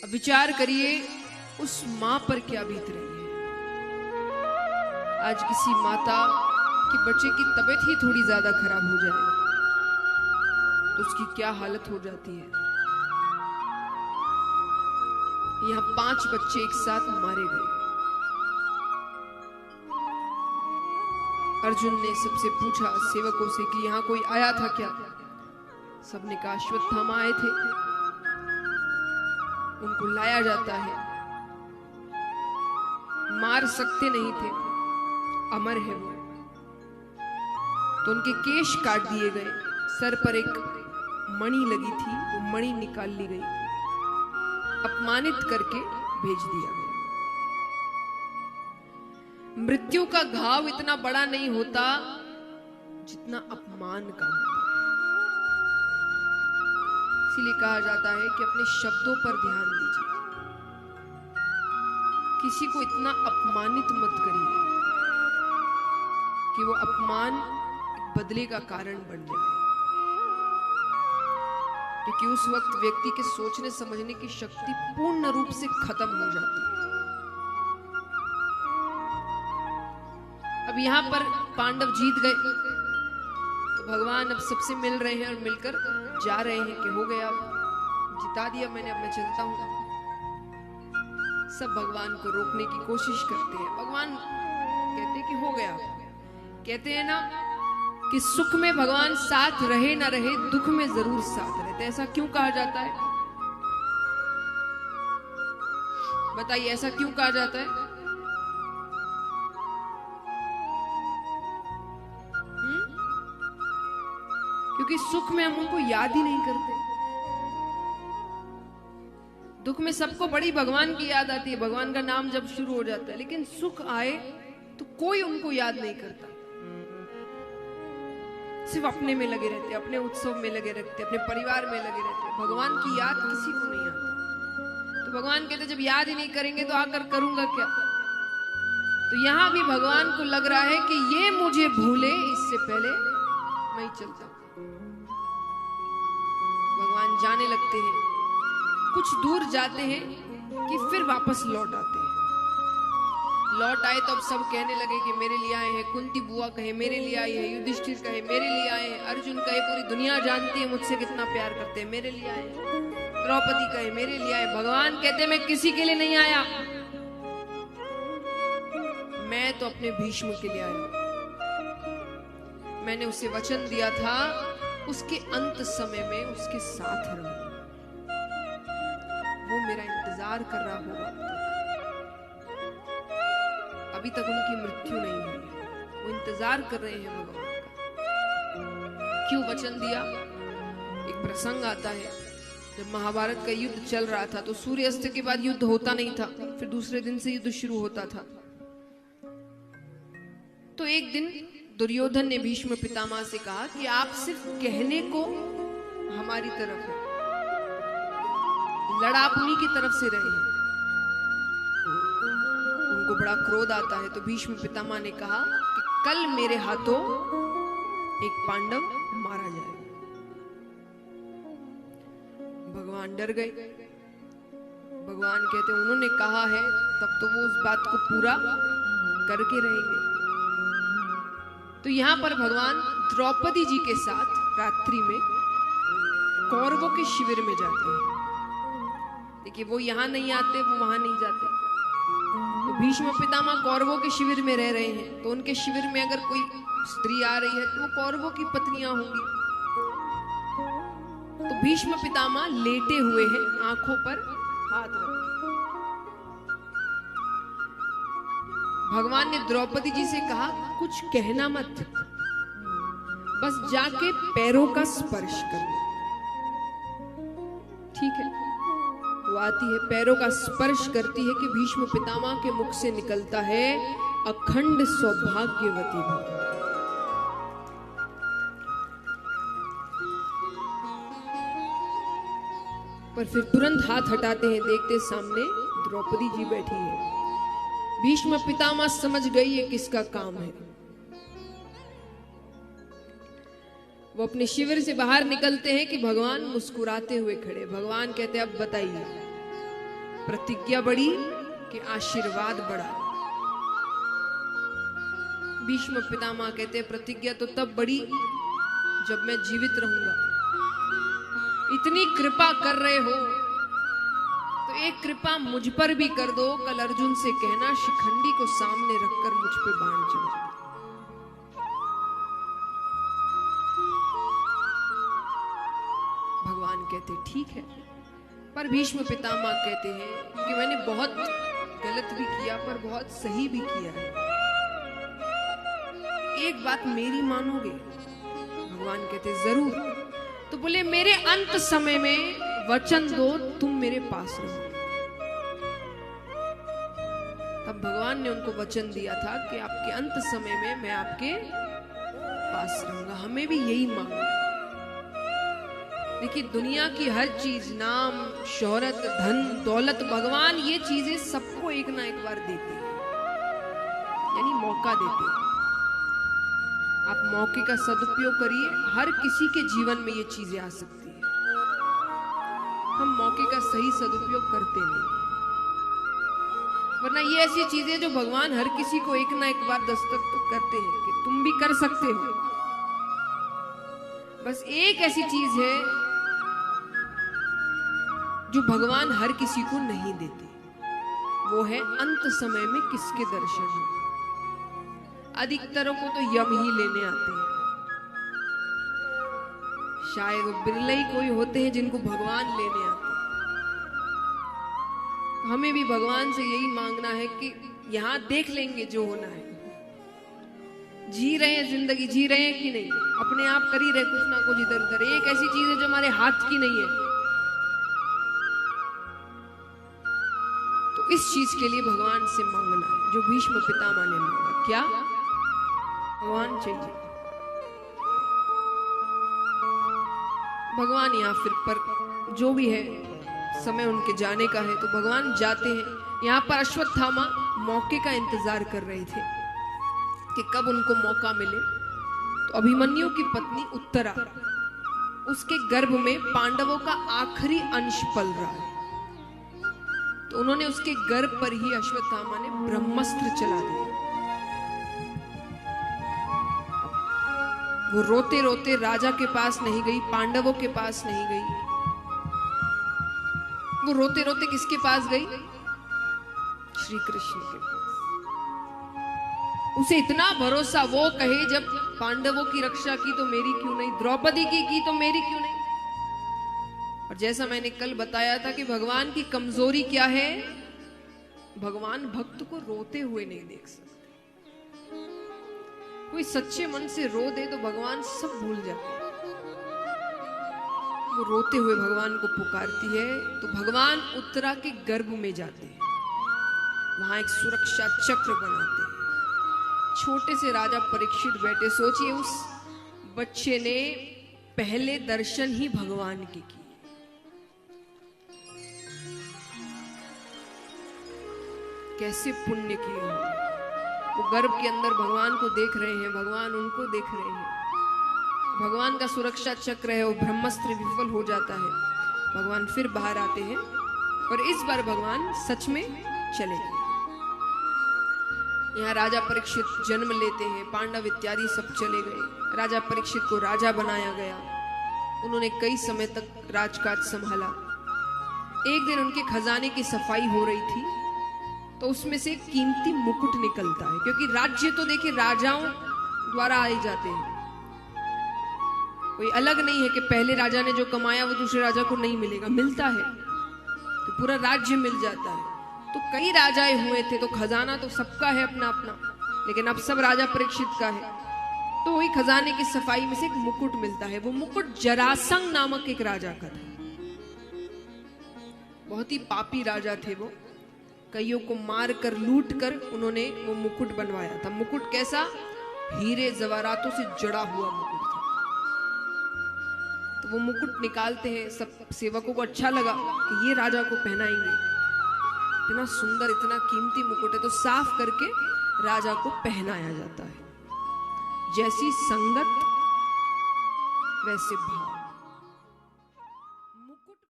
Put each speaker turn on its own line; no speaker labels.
अब विचार करिए उस मां पर क्या बीत रही है। आज किसी माता के बच्चे की तबीयत ही थोड़ी ज्यादा खराब हो जाए तो उसकी क्या हालत हो जाती है। यहां 5 बच्चे एक साथ मारे गए। अर्जुन ने सबसे पूछा, सेवकों से, कि यहां कोई आया था क्या? सबने कहा अश्वत्थामा आए थे, उनको लाया जाता है, मार सकते नहीं थे, अमर है वो। तो उनके केश काट दिए गए, सर पर एक मणि लगी थी, वो मणि निकाल ली गई, अपमानित करके भेज दिया गया। मृत्यु का घाव इतना बड़ा नहीं होता जितना अपमान का होता है। इसीलिए कहा जाता है कि अपने शब्दों पर ध्यान दीजिए, किसी को इतना अपमानित मत करिए कि वो अपमान बदले का कारण बन जाए, क्योंकि उस वक्त व्यक्ति के सोचने समझने की शक्ति पूर्ण रूप से खत्म हो जाती है। अब यहां पर पांडव जीत गए तो भगवान अब सबसे मिल रहे हैं और मिलकर जा रहे हैं कि हो गया, जिता दिया मैंने, अब मैं चलता हूं। सब भगवान को रोकने की कोशिश करते हैं। भगवान कहते हैं कि हो गया। कहते हैं ना कि सुख में भगवान साथ रहे ना रहे, दुख में जरूर साथ रहते। ऐसा क्यों कहा जाता है? बताइए, ऐसा क्यों कहा जाता है? क्योंकि सुख में हम उनको याद ही नहीं करते। दुख में सबको बड़ी भगवान की याद आती है, भगवान का नाम जब शुरू हो जाता है, लेकिन सुख आए तो कोई उनको याद नहीं करता। सिर्फ अपने में लगे रहते, अपने उत्सव में लगे रहते, अपने परिवार में लगे रहते। भगवान की याद किसी को नहीं आती। तो भगवान कहते जब याद ही नहीं करेंगे तो आकर करूंगा क्या? तो यहां भी भगवान को लग रहा है कि ये मुझे भूले इससे पहले मैं चलता हूं। भगवान जाने लगते हैं, कुछ दूर जाते हैं कि फिर वापस लौट आते हैं। लौट आए तो अब सब कहने लगे कि मेरे लिए आए हैं। कुंती बुआ कहे मेरे लिए आए हैं, युधिष्ठिर कहे मेरे लिए आए हैं, अर्जुन कहे पूरी दुनिया जानती है मुझसे कितना प्यार करते हैं, मेरे लिए आए हैं, द्रौपदी कहे मेरे लिए आए। भगवान कहते मैं किसी के लिए नहीं आया, मैं तो अपने भीष्म के लिए आया। मैंने उसे वचन दिया था उसके अंत समय में उसके साथ रहूं। वो मेरा इंतजार कर रहा होगा। अभी तक उनकी मृत्यु नहीं हुई है, वो इंतजार कर रहे हैं भगवान का। क्यों वचन दिया? एक प्रसंग आता है, जब महाभारत का युद्ध चल रहा था तो सूर्यास्त के बाद युद्ध होता नहीं था, फिर दूसरे दिन से युद्ध शुरू होता था। तो एक दिन दुर्योधन ने भीष्म पितामह से कहा कि आप सिर्फ कहने को हमारी तरफ है, लड़ापनी की तरफ से रहे। उनको बड़ा क्रोध आता है तो भीष्म पितामह ने कहा कि कल मेरे हाथों एक पांडव मारा जाएगा। भगवान डर गए। भगवान कहते उन्होंने कहा है तब तो वो उस बात को पूरा करके रहेंगे। तो यहां पर भगवान द्रौपदी जी के साथ रात्रि में कौरवों के शिविर में जाते हैं। देखिए, वो यहां नहीं आते, वो वहां नहीं जाते। तो भीष्म पितामह कौरवों के शिविर में रह रहे हैं, तो उनके शिविर में अगर कोई स्त्री आ रही है तो वो कौरवों की पत्नियां होंगी। तो भीष्म पितामह लेटे हुए हैं, आंखों पर हाथ रखे। भगवान ने द्रौपदी जी से कहा कुछ कहना मत, बस जाके पैरों का स्पर्श करना। ठीक है, वो आती है, पैरों का स्पर्श करती है कि भीष्म पितामह के मुख से निकलता है अखंड सौभाग्यवती भव। पर फिर तुरंत हाथ हटाते हैं, देखते सामने द्रौपदी जी बैठी है। भीष्म पितामह समझ गई ये किसका काम है। वो अपने शिविर से बाहर निकलते हैं कि भगवान मुस्कुराते हुए खड़े। भगवान कहते अब बताइए। प्रतिज्ञा बड़ी कि आशीर्वाद बड़ा। भीष्म पितामह कहते हैं प्रतिज्ञा तो तब बड़ी जब मैं जीवित रहूंगा। इतनी कृपा कर रहे हो तो एक कृपा मुझ पर भी कर दो। कल अर्जुन से कहना शिखंडी को सामने रखकर मुझ पे बाण चला। भगवान कहते ठीक है, पर भीष्म पितामह कहते हैं कि मैंने बहुत गलत भी किया पर बहुत सही भी किया है। एक बात मेरी मानोगे? भगवान कहते जरूर। तो बोले मेरे अंत समय में वचन दो तुम मेरे पास रहो। तब भगवान ने उनको वचन दिया था कि आपके अंत समय में मैं आपके पास रहूंगा। हमें भी यही मांगना। देखिए दुनिया की हर चीज, नाम, शोहरत, धन, दौलत, भगवान ये चीजें सबको एक ना एक बार देते हैं, यानी मौका देते हैं। आप मौके का सदुपयोग करिए। हर किसी के जीवन में ये चीजें आ सकती है। हम मौके का सही सदुपयोग करते नहीं, वरना ये ऐसी चीजें जो भगवान हर किसी को एक ना एक बार दस्तक तो करते हैं कि तुम भी कर सकते हो। बस एक ऐसी चीज है जो भगवान हर किसी को नहीं देते, वो है अंत समय में किसके दर्शन हो। अधिकतरों को तो यम ही लेने आते हैं। शायद वो बिरले ही कोई होते हैं जिनको भगवान लेने आते हैं। हमें भी भगवान से यही मांगना है कि यहां देख लेंगे जो होना है। जी रहे हैं जिंदगी, जी रहे हैं कि नहीं, अपने आप कर ही रहे कुछ ना कुछ इधर उधर। एक ऐसी चीज है जो हमारे हाथ की नहीं है, तो इस चीज के लिए भगवान से मांगना है जो भीष्म पितामह ने मांगा। क्या? भगवान चाहिए। भगवान यहाँ फिर पर जो भी है समय उनके जाने का है, तो भगवान जाते हैं। यहाँ पर अश्वत्थामा मौके का इंतजार कर रहे थे कि कब उनको मौका मिले। तो अभिमन्यु की पत्नी उत्तरा, उसके गर्भ में पांडवों का आखिरी अंश पल रहा है, तो उन्होंने उसके गर्भ पर ही अश्वत्थामा ने ब्रह्मास्त्र चला दिया। वो रोते रोते राजा के पास नहीं गई, पांडवों के पास नहीं गई। वो रोते रोते किसके पास गई? श्री कृष्ण के पास। उसे इतना भरोसा, वो कहे जब पांडवों की रक्षा की तो मेरी क्यों नहीं, द्रौपदी की तो मेरी क्यों नहीं। और जैसा मैंने कल बताया था कि भगवान की कमजोरी क्या है, भगवान भक्त को रोते हुए नहीं देख सकते। कोई सच्चे मन से रो दे तो भगवान सब भूल जाते हैं। वो रोते हुए भगवान को पुकारती है, तो भगवान उत्तरा के गर्भ में जाते हैं। वहां एक सुरक्षा चक्र बनाते हैं। छोटे से राजा परीक्षित बैठे। सोचिए उस बच्चे ने पहले दर्शन ही भगवान के किए। कैसे पुण्य किए हो। वो गर्भ के अंदर भगवान को देख रहे हैं, भगवान उनको देख रहे हैं। भगवान का सुरक्षा चक्र है, वो ब्रह्मास्त्र विफल हो जाता है। भगवान फिर बाहर आते हैं और इस बार भगवान सच में चले गए। यहाँ राजा परीक्षित जन्म लेते हैं, पांडव इत्यादि सब चले गए। राजा परीक्षित को राजा बनाया गया। उन्होंने कई समय तक राजकाज संभाला। एक दिन उनके खजाने की सफाई हो रही थी, तो उसमें से कीमती मुकुट निकलता है, क्योंकि राज्य तो देखिए राजाओं द्वारा आए जाते हैं। कोई अलग नहीं है कि पहले राजा ने जो कमाया वो दूसरे राजा को नहीं मिलेगा, मिलता है तो पूरा राज्य मिल जाता है। तो कई राजाएं हुए थे, तो खजाना तो सबका है अपना अपना, लेकिन अब सब राजा परीक्षित का है। तो वही खजाने की सफाई में से एक मुकुट मिलता है। वो मुकुट जरासंध नामक एक राजा का था। बहुत ही पापी राजा थे वो। कईयों को मार कर लूट कर उन्होंने वो मुकुट बनवाया था। मुकुट कैसा? हीरे जवाहरातों से जड़ा हुआ मुकुट था। तो वो मुकुट निकालते हैं, सब सेवकों को अच्छा लगा कि ये राजा को पहनाएंगे, इतना सुंदर इतना कीमती मुकुट है, तो साफ करके राजा को पहनाया जाता है। जैसी संगत वैसे भाव।